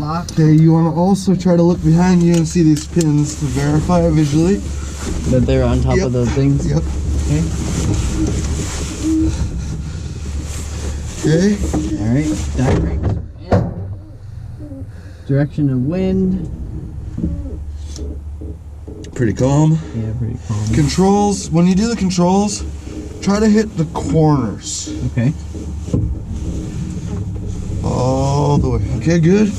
lock. Okay, you want to also try to look behind you and see these pins to verify visually that they're on top of those things. Yep. Okay. Okay. All right. Dive brakes are in. Direction of wind. Pretty calm. Yeah, pretty calm. Controls. When you do the controls, try to hit the corners. Okay. All the way. Okay, good.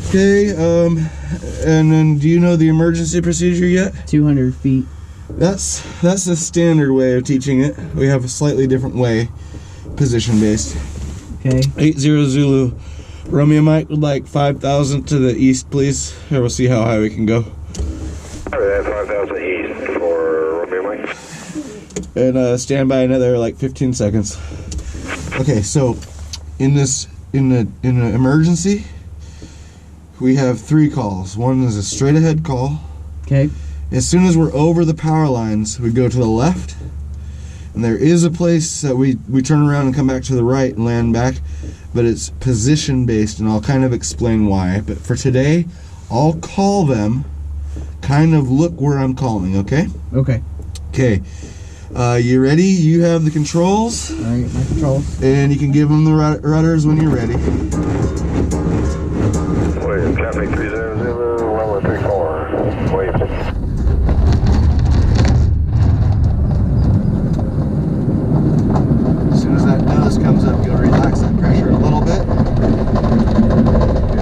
Okay, and then do you know the emergency procedure yet? 200 feet. That's the standard way of teaching it. We have a slightly different way, position based. Okay. 80 Zulu. Romeo Mike would like 5,000 to the east, please. Here, we'll see how high we can go. 5,000 east for Romeo Mike. And stand by another like 15 seconds. Okay, so in an emergency, we have 3 calls. One is a straight ahead call. Okay. As soon as we're over the power lines, we go to the left. And there is a place that we turn around and come back to the right and land back, but it's position based, and I'll kind of explain why. But for today, I'll call them, kind of look where I'm calling, okay? Okay. Okay. You ready? You have the controls. All right, my controls. And you can give them the rudders when you're ready. Wait, traffic 30 Zulu, 1134. Wait. As soon as that nose comes up, you'll relax that pressure a little bit.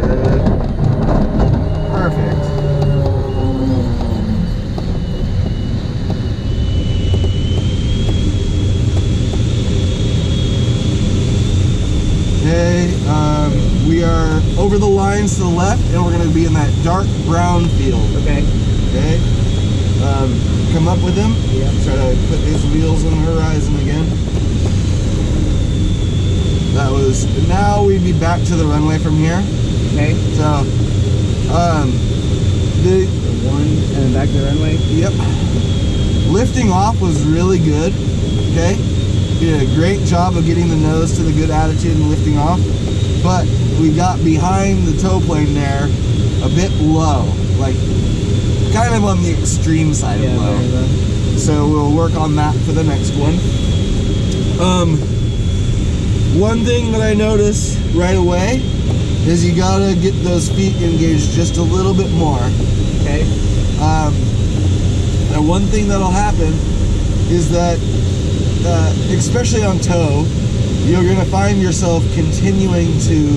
Good. Perfect. Okay, we are over the lines to the left, and we're going to be in that dark brown field. Okay. Okay? Come up with them. Yeah. Try to put these wheels on the horizon again. That was, now we'd be back to the runway from here. Okay. So, the one and back to the runway. Yep. Lifting off was really good. Okay. You did a great job of getting the nose to the good attitude and lifting off. But we got behind the tow plane there a bit low. Like, kind of on the extreme side of low. So we'll work on that for the next one. One thing that I noticed right away is you gotta get those feet engaged just a little bit more. Okay. And one thing that'll happen is that, especially on tow, you're gonna find yourself continuing to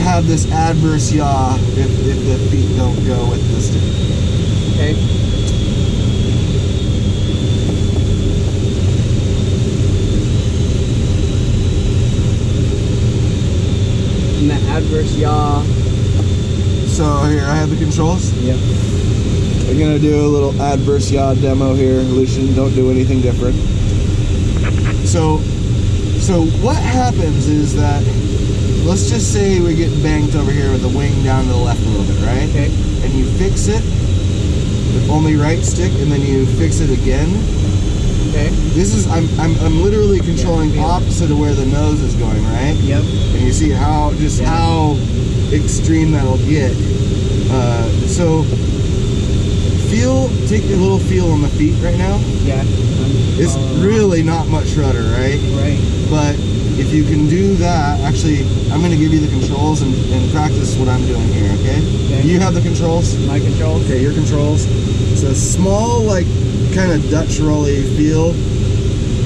have this adverse yaw if the feet don't go with the stick. Okay. And the adverse yaw. So here, I have the controls. Yep. We're gonna do a little adverse yaw demo here. Lucian, don't do anything different. So what happens is that, let's just say we get banked over here with the wing down to the left a little bit, right? Okay. And you fix it with only right stick, and then you fix it again. Okay. This is, I'm literally controlling opposite of where the nose is going, right? Yep. And you see how extreme that'll get. So take a little feel on the feet right now. Yeah. It's really not much rudder, right? Right. But if you can do that, actually, I'm going to give you the controls and practice what I'm doing here, okay? Okay. You have the controls? My controls. Okay, your controls. It's a small, like, kind of Dutch rolly feel.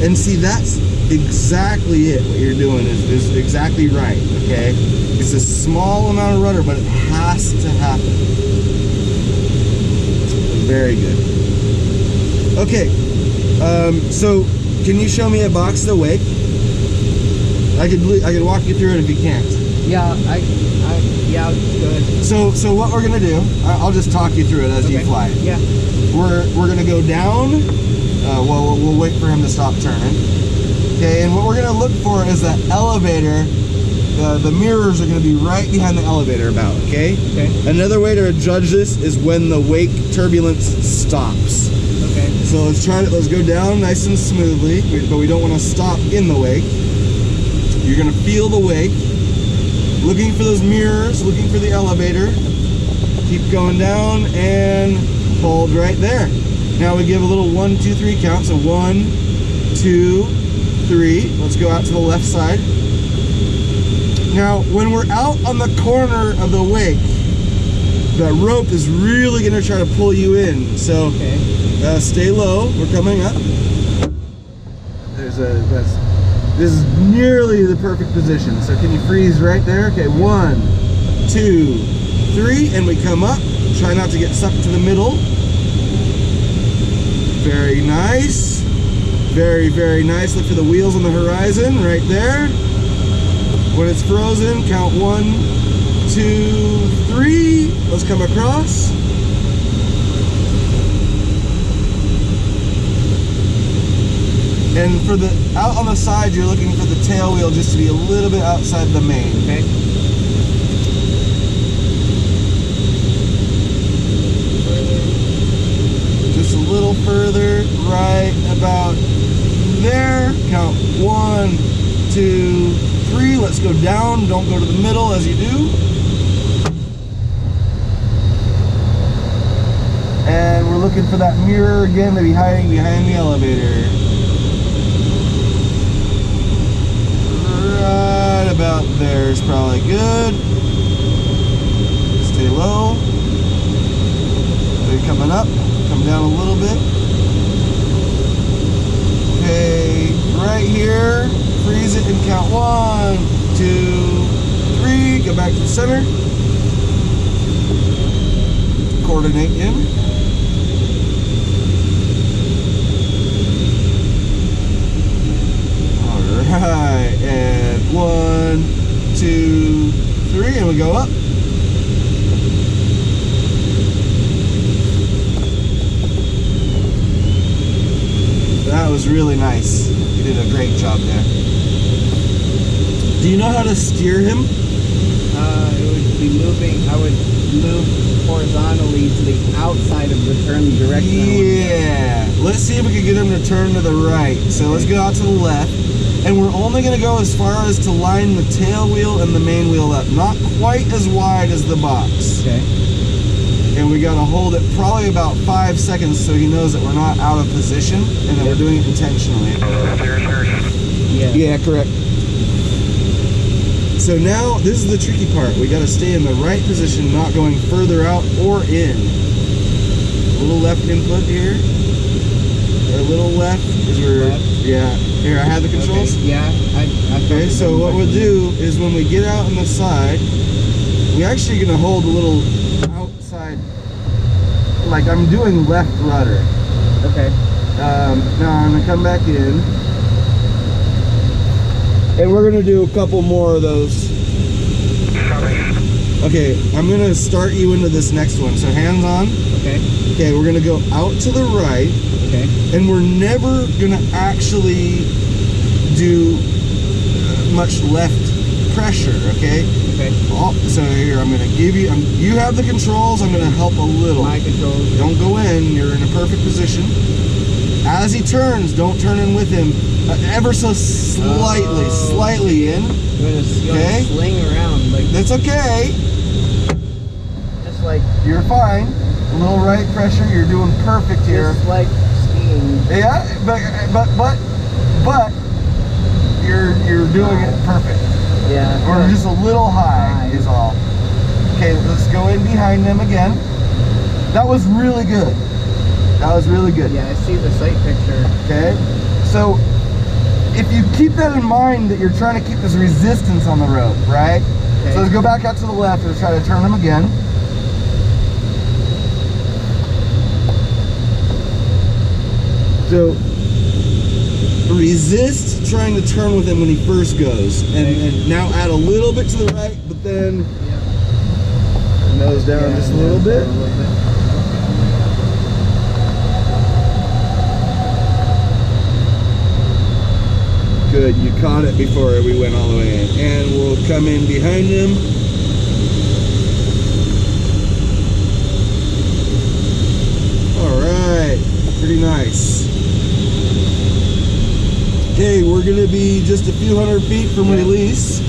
And see, that's exactly it. What you're doing is exactly right, okay? It's a small amount of rudder, but it has to happen. Very good. Okay, so can you show me a box to wake? I could walk you through it if you can't. Yeah, yeah, go ahead. So what we're gonna do, I'll just talk you through it as you fly. Yeah. We're gonna go down. We'll wait for him to stop turning. Okay, and what we're gonna look for is that elevator. The mirrors are gonna be right behind the elevator about. Okay. Okay. Another way to judge this is when the wake turbulence stops. Okay. So let's go down nice and smoothly, but we don't want to stop in the wake. You're gonna feel the wake. Looking for those mirrors, looking for the elevator. Keep going down and hold right there. Now we give a little 1, 2, 3 count. So 1, 2, 3. Let's go out to the left side. Now, when we're out on the corner of the wake, that rope is really gonna try to pull you in. So Okay. stay low. We're coming up. This is nearly the perfect position. So can you freeze right there? Okay, 1, 2, 3, and we come up. Try not to get sucked to the middle. Very nice. Very, very nice. Look for the wheels on the horizon right there. When it's frozen, count 1, 2, 3. Let's come across. And for the out on the side, you're looking for the tail wheel just to be a little bit outside the main. Okay. Just a little further, right about there. Count 1, 2, 3. Let's go down. Don't go to the middle as you do. And we're looking for that mirror again to be hiding behind the elevator. Right about there is probably good. Stay low. They're coming up. Come down a little bit. Okay, right here. Freeze it and count 1, 2, 3. Go back to the center. Coordinate in. Alright, and 1, 2, 3, and we go up. That was really nice. You did a great job there. Do you know how to steer him? It would be moving. I would move horizontally to the outside of the turn direction. Yeah. Let's see if we can get him to turn to the right. So let's go out to the left. And we're only going to go as far as to line the tail wheel and the main wheel up. Not quite as wide as the box. Okay. And we got to hold it probably about 5 seconds so he knows that we're not out of position and that we're doing it intentionally. Yeah. Yeah, correct. So now, this is the tricky part. We got to stay in the right position, not going further out or in. A little left input here. A little left is where, Left. yeah. Here, I have the controls. Okay. Yeah. Okay, so what we'll do is when we get out on the side, we're actually going to hold a little outside, like I'm doing left rudder. Okay. Now I'm going to come back in. And we're going to do a couple more of those. Okay, I'm going to start you into this next one. So hands on. Okay. Okay, we're going to go out to the right. Okay. And we're never going to actually do much left pressure, okay? Okay. Oh, so here, I'm going to give you, you have the controls, I'm going to help a little. My controls. Don't go in, you're in a perfect position. As he turns, don't turn in with him. Ever so slightly, slightly in. You're gonna Okay. sling around like That's okay. just like You're fine. A little right pressure, you're doing perfect here. just like skiing. Yeah, but you're doing it perfect. Yeah. Or just a little high is all. Okay, let's go in behind them again. That was really good. That was really good. Yeah, I see the sight picture. Okay, so if you keep that in mind that you're trying to keep this resistance on the rope, right? Okay. So let's go back out to the left and try to turn them again. So resist trying to turn with him when he first goes, and now add a little bit to the right, but then nose down just a little bit. Good, you caught it before we went all the way in. And we'll come in behind him. Alright, pretty nice. Okay, we're gonna be just a few hundred feet from release.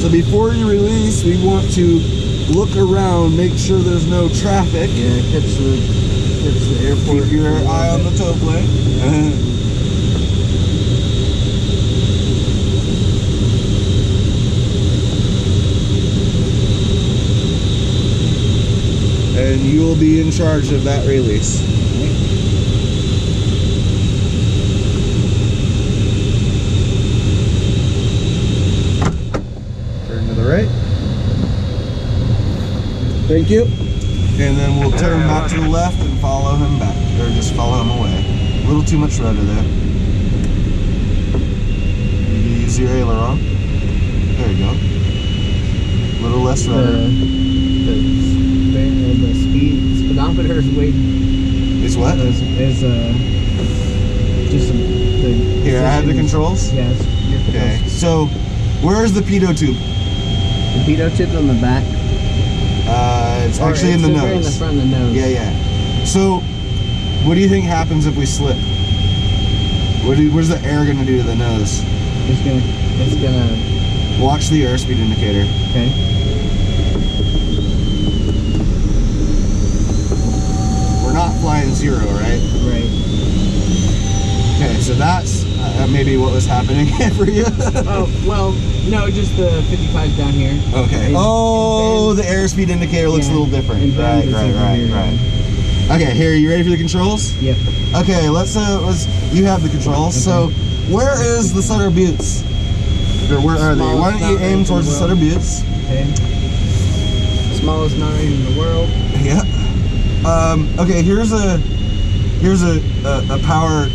So before you release, we want to look around, make sure there's no traffic. Yeah, it hits the airport. Keep your eye on the tow plane. And you will be in charge of that release. Turn to the right. Thank you. And then we'll turn back to the left and follow him back, or just follow him away. A little too much rudder there. Use your aileron. There you go. A little less rudder. The speedometer is way. Is what? Is just the. Here, I have the controls. Yes. Okay. So, where is the pitot tube? The pitot tube's on the back. It's actually in the nose. Right in the front of the nose. Yeah, yeah. So, what do you think happens if we slip? What's the air gonna do to the nose? It's gonna. Watch the airspeed indicator. Okay. We're not flying 0, right? Right. Okay, so that's maybe what was happening for you. Oh well, no, just the 55's down here. Okay. Oh, the airspeed indicator looks a little different. Right. Okay, here, you ready for the controls? Yep. Okay, let's you have the controls. Okay. So, where is the Sutter Buttes? Or where are they? Why don't you aim towards the Sutter Buttes? Okay. Smallest mountain in the world. Yeah. Okay, here's a power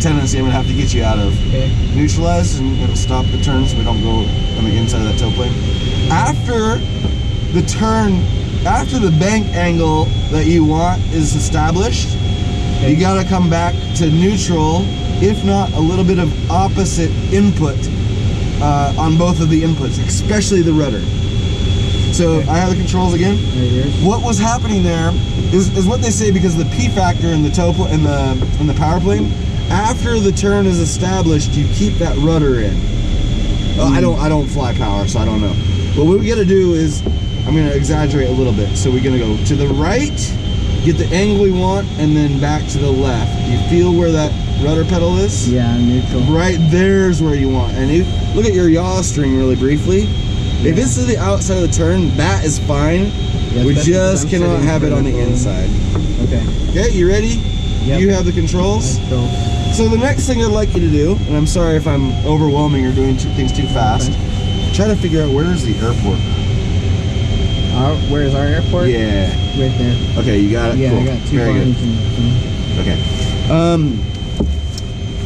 tendency I'm gonna have to get you out of. Okay. Neutralize and stop the turn so we don't go on the inside of that tail plane. After the turn, after the bank angle that you want is established, Okay. you gotta come back to neutral, if not a little bit of opposite input on both of the inputs, especially the rudder. So Okay. I have the controls again. Right here. What was happening there is what they say, because of the P factor in the in the power plane. After the turn is established, you keep that rudder in. Well, I don't fly power, so I don't know. But what we got to do is, I'm going to exaggerate a little bit. So we're going to go to the right, get the angle we want, and then back to the left. Do you feel where that rudder pedal is? Yeah, neutral. Right there's where you want. And look at your yaw string really briefly. If it's to the outside of the turn, that is fine. Yeah, We especially just 'cause I'm cannot sitting have it on the vertical. inside. Okay. Okay, you ready? Yep. You have the controls. So, So the next thing I'd like you to do, and I'm sorry if I'm overwhelming or doing things too fast, try to figure out where's the airport. where's our airport? Yeah. Right there. Okay, you got it. Yeah, Cool. I got 2 Very good. buttons and Okay.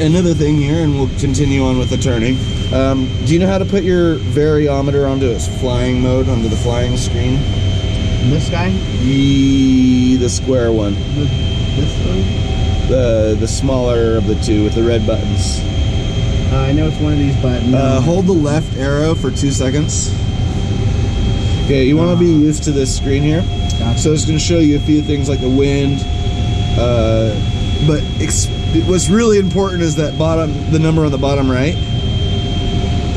Another thing here, and we'll continue on with the turning. Do you know how to put your variometer onto its flying mode, onto the flying screen? this guy? The square one. This one? The smaller of the two with the red buttons. I know it's one of these buttons. Hold the left arrow for 2 seconds. Okay, you want to be used to this screen here. Gotcha. So it's going to show you a few things like the wind. But what's really important is that the number on the bottom right.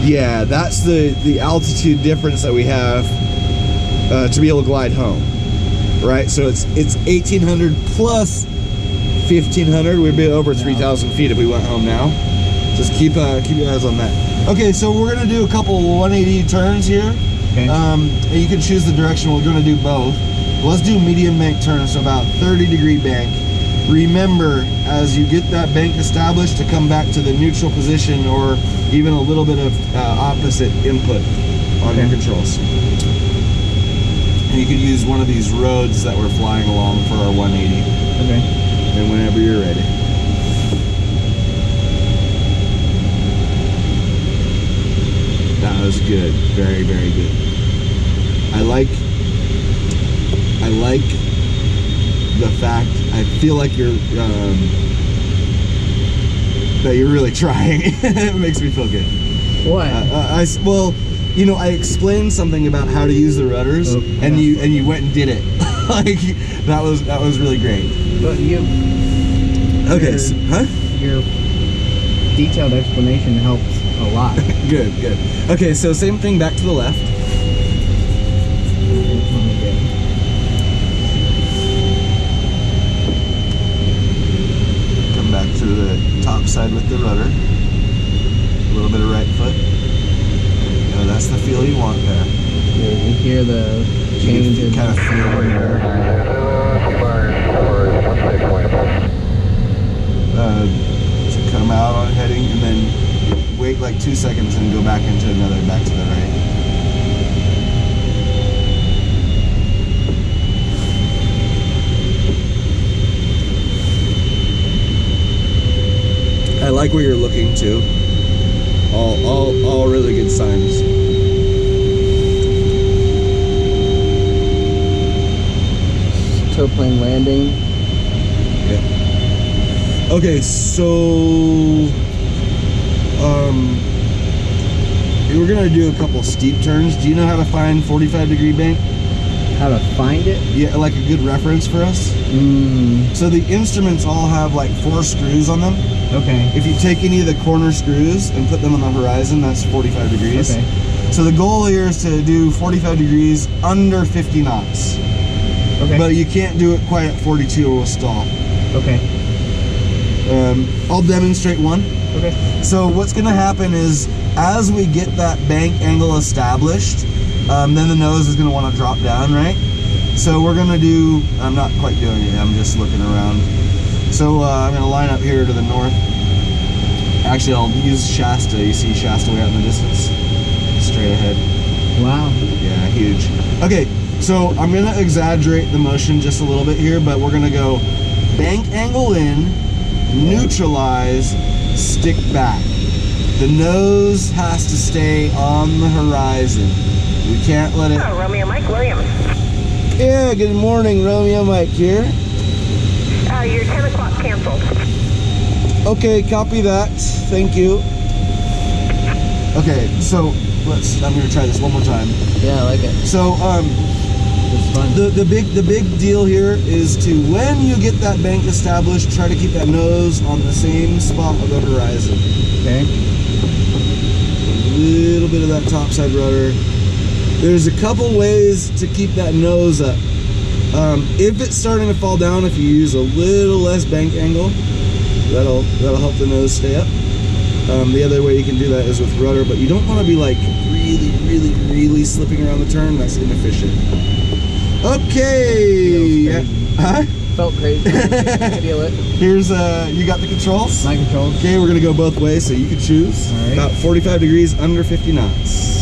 Yeah, that's the altitude difference that we have to be able to glide home. Right, so it's 1,800 plus 1,500. We'd be over 3,000 feet if we went home now. Just keep your eyes on that. Okay, so we're gonna do a couple 180 turns here. Okay. And you can choose the direction. We're gonna do both. Let's do medium bank turns, so about 30-degree bank. Remember, as you get that bank established, to come back to the neutral position or even a little bit of opposite input on your controls. And you could use one of these roads that we're flying along for our 180. Okay. And whenever you're ready. That was good. Very, very good. I like the fact, I feel like you're that you're really trying. It makes me feel good. What? Well, you know, I explained something about how to use the rudders, and you went and did it. Like that was really great. But Okay, huh? Your detailed explanation helps A lot. Good, good. Okay, so same thing back to the left. Come back to the top side with the rudder. A little bit of right foot. There you go, that's the feel you want there. You hear the change in kind of feel where you're so come out on heading and then wait like 2 seconds and go back into another, back to the right. I like where you're looking too. All really good signs. Tow plane landing. Yeah. Okay, so we're gonna do a couple steep turns. Do you know how to find 45-degree bank? How to find it? Yeah, like a good reference for us. So the instruments all have like 4 screws on them. Okay. If you take any of the corner screws and put them on the horizon, that's 45 degrees. Okay. So the goal here is to do 45 degrees under 50 knots. Okay. But you can't do it quite at 42 or we'll stall. Okay. I'll demonstrate one. Okay. So what's gonna happen is, as we get that bank angle established, then the nose is gonna wanna drop down, right? So we're gonna do, I'm not quite doing it, I'm just looking around. So I'm gonna line up here to the north. Actually, I'll use Shasta. You see Shasta way out in the distance? Straight ahead. Wow. Yeah, huge. Okay, so I'm gonna exaggerate the motion just a little bit here, but we're gonna go bank angle in, neutralize, stick back. The nose has to stay on the horizon. We can't let it... Oh, Romeo Mike Williams. Yeah, good morning, Romeo Mike here. Your 10 o'clock canceled. Okay, copy that. Thank you. Okay, so I'm gonna try this one more time. Yeah, I like it. So It's fun. the big deal here is to, when you get that bank established, try to keep that nose on the same spot of the horizon. Okay. A little bit of that topside rudder. There's a couple ways to keep that nose up. If it's starting to fall down, if you use a little less bank angle, that'll help the nose stay up. The other way you can do that is with rudder, but you don't want to be like really slipping around the turn. That's inefficient. Okay. Huh? Felt crazy. Feel it. Here's you got the controls? My controls. Okay, we're gonna go both ways, so you can choose. All right. About 45 degrees under 50 knots.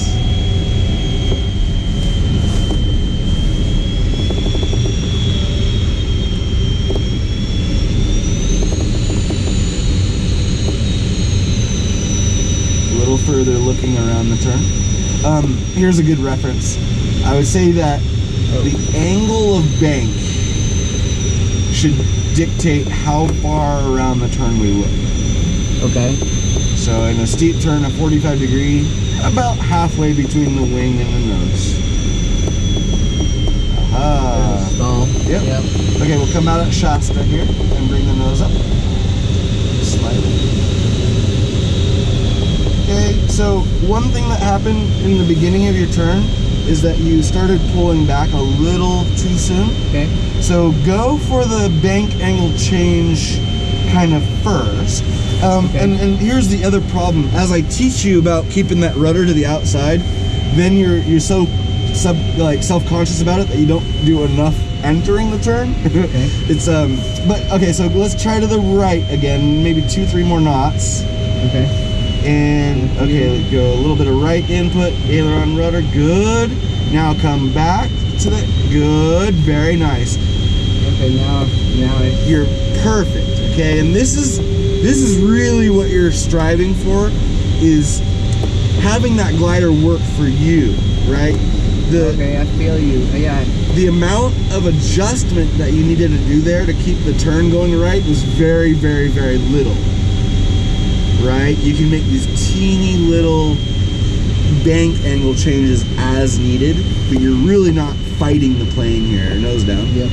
Further looking around the turn. Here's a good reference. I would say that the angle of bank should dictate how far around the turn we look. Okay. So in a steep turn, a 45 degree, about halfway between the wing and the nose. Aha. Stall. Yep. Okay, we'll come out at Shasta here and bring the nose up. Slightly. Okay, so one thing that happened in the beginning of your turn is that you started pulling back a little too soon. Okay. So go for the bank angle change kind of first. Okay. And here's the other problem. As I teach you about keeping that rudder to the outside, then you're so self-conscious about it that you don't do enough entering the turn. Okay. It's but okay, so let's try to the right again, maybe 2-3 more knots. Okay. And okay, let's go a little bit of right input, aileron rudder, good. Now come back to the, good, very nice. Okay, now You're perfect, okay? And this is really what you're striving for, is having that glider work for you, right? okay, I feel you. Yeah. The amount of adjustment that you needed to do there to keep the turn going right was very little. Right? You can make these teeny little bank angle changes as needed, but you're really not fighting the plane here. Nose down. Yep.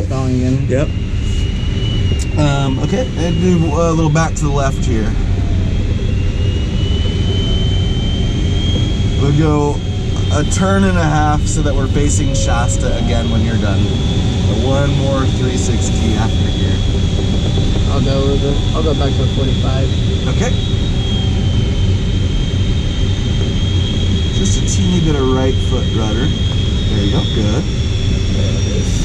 Stalling again. Yep. Okay, and do a little back to the left here. We'll go a turn and a half so that we're facing Shasta again when you're done. One more 360 after here. I'll go back to 45. Okay. Just a teeny bit of right foot rudder. There you go. Good. There it is.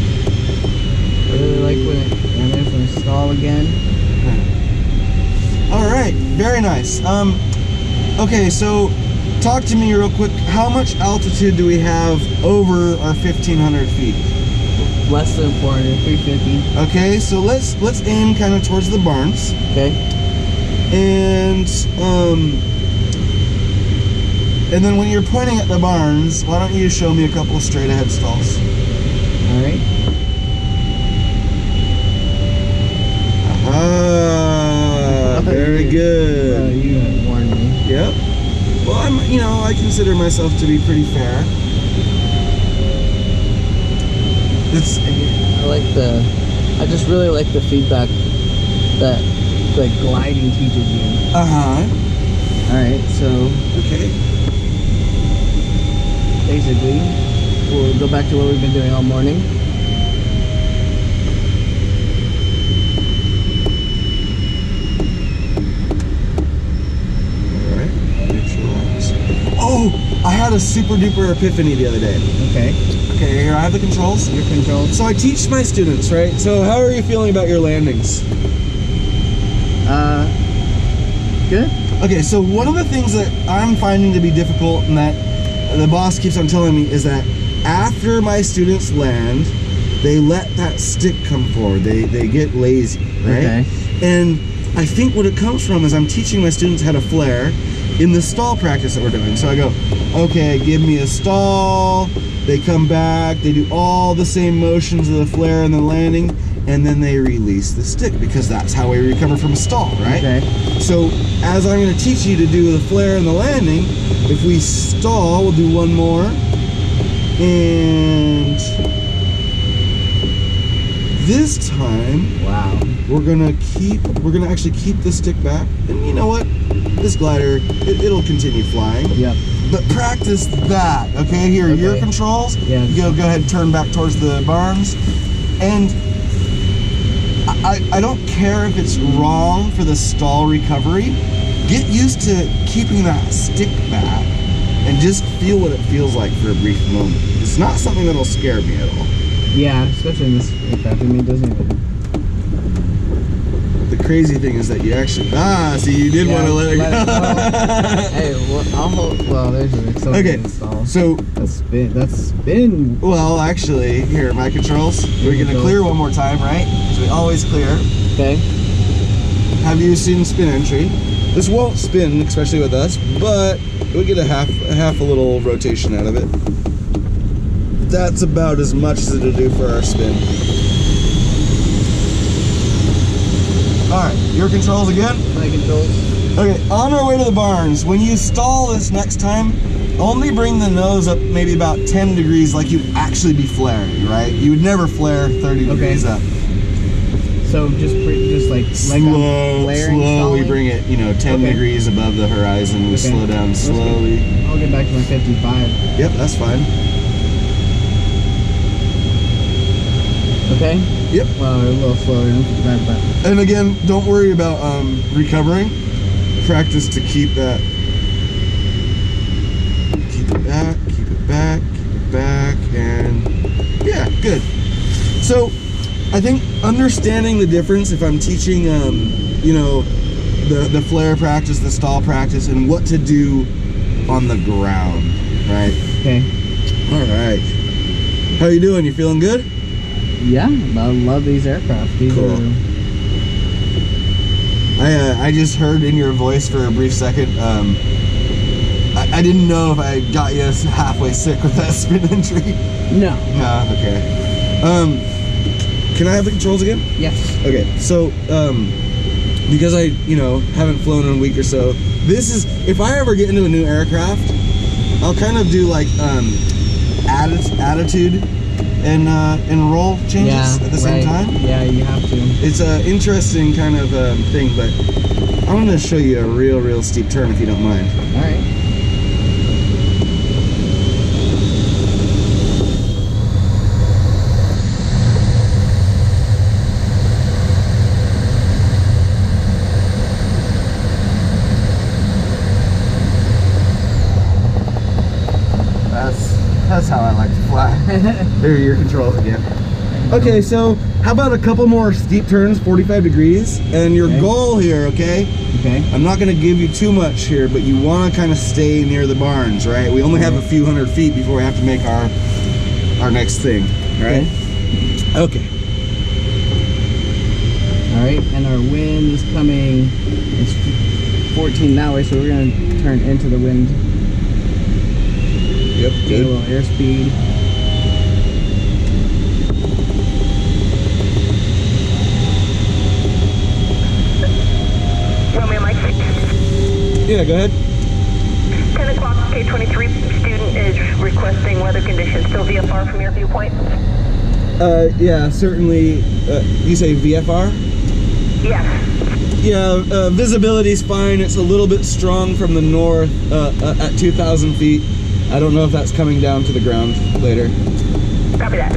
I really like when there's an stall again. All right. Very nice. Okay, so talk to me real quick. How much altitude do we have over our 1,500 feet? Less than 400, 350. Okay, so let's aim kind of towards the barns. Okay. And then when you're pointing at the barns, why don't you show me a couple of straight ahead stalls? All right. Ah, very good. You had warned me. Yep. Well, I consider myself to be pretty fair. I just really like the feedback that the gliding teaches you. Uh-huh. All right, so Okay. basically, we'll go back to what we've been doing all morning. All right. Make sure that's... Oh, I had a super duper epiphany the other day. Okay. Okay, here I have the controls. Your controls. So I teach my students, right? So how are you feeling about your landings? Good. Okay, so one of the things that I'm finding to be difficult and that the boss keeps on telling me is that after my students land, they let that stick come forward. They get lazy, right? Okay. And I think what it comes from is I'm teaching my students how to flare in the stall practice that we're doing. So I go, okay, give me a stall. They come back, they do all the same motions of the flare and the landing, and then they release the stick because that's how we recover from a stall, right? Okay. So as I'm going to teach you to do the flare and the landing, if we stall, we'll do one more. And this time, Wow. we're gonna actually keep the stick back. And you know what? This glider, it'll continue flying. Yep. But practice that, okay? Here are your Okay. controls. Yeah. You go ahead and turn back towards the barns. And I don't care if it's wrong for the stall recovery. Get used to keeping that stick back and just feel what it feels like for a brief moment. It's not something that'll scare me at all. Yeah, especially in this aircraft. I mean, it doesn't even. The crazy thing is that you actually see you did want to let it go. Hey, well, I'll hold. Well, there's an accelerated Okay, install. so That's been. well, actually, here my controls. We're gonna clear one more time, right? So we always clear. Okay. Have you seen spin entry? This won't spin, especially with us, but we get a half a little rotation out of it. That's about as much as it'll do for our spin. All right, your controls again. My controls. Okay, on our way to the barns, when you stall this next time, only bring the nose up maybe about 10 degrees like you'd actually be flaring, right? You would never flare 30 degrees up. So just like Slowly stalling? bring it, 10 Okay. degrees above the horizon. We Okay. slow down Let's go. slowly. I'll get back to my 55. Yep, that's fine. Okay. Yep. Well, a little slower than 55, but And again, don't worry about recovering. Practice to keep that. Keep it back, keep it back, keep it back, and yeah, good. So, I think understanding the difference if I'm teaching, the flare practice, the stall practice, and what to do on the ground, right? okay. All right. How you doing? You feeling good? Yeah, I love these aircraft. These Cool. are. I just heard in your voice for a brief second. I didn't know if I got you halfway sick with that spin entry. No. No, okay. Can I have the controls again? Yes. Okay, so because I haven't flown in a week or so, this is if I ever get into a new aircraft, I'll kind of do like attitude and roll changes at the same time. Yeah, you have to. It's an interesting kind of thing, but I'm gonna show you a real steep turn if you don't mind. All right. That's how I like to fly. There are your controls again. Okay, so how about a couple more steep turns, 45 degrees, and your Okay. goal here, okay? Okay. I'm not gonna give you too much here, but you wanna kind of stay near the barns, right? We only have a few hundred feet before we have to make our next thing, right? Okay. All right, and our wind is coming. It's 14 that way, so we're gonna turn into the wind. Yep, Gain a little airspeed. Romeo Mike. Yeah, go ahead. 10 o'clock, K23 student is requesting weather conditions. Still VFR from your viewpoint? Yeah, certainly. You say VFR? Yes. Yeah, visibility's fine. It's a little bit strong from the north at 2,000 feet. I don't know if that's coming down to the ground later. Copy that.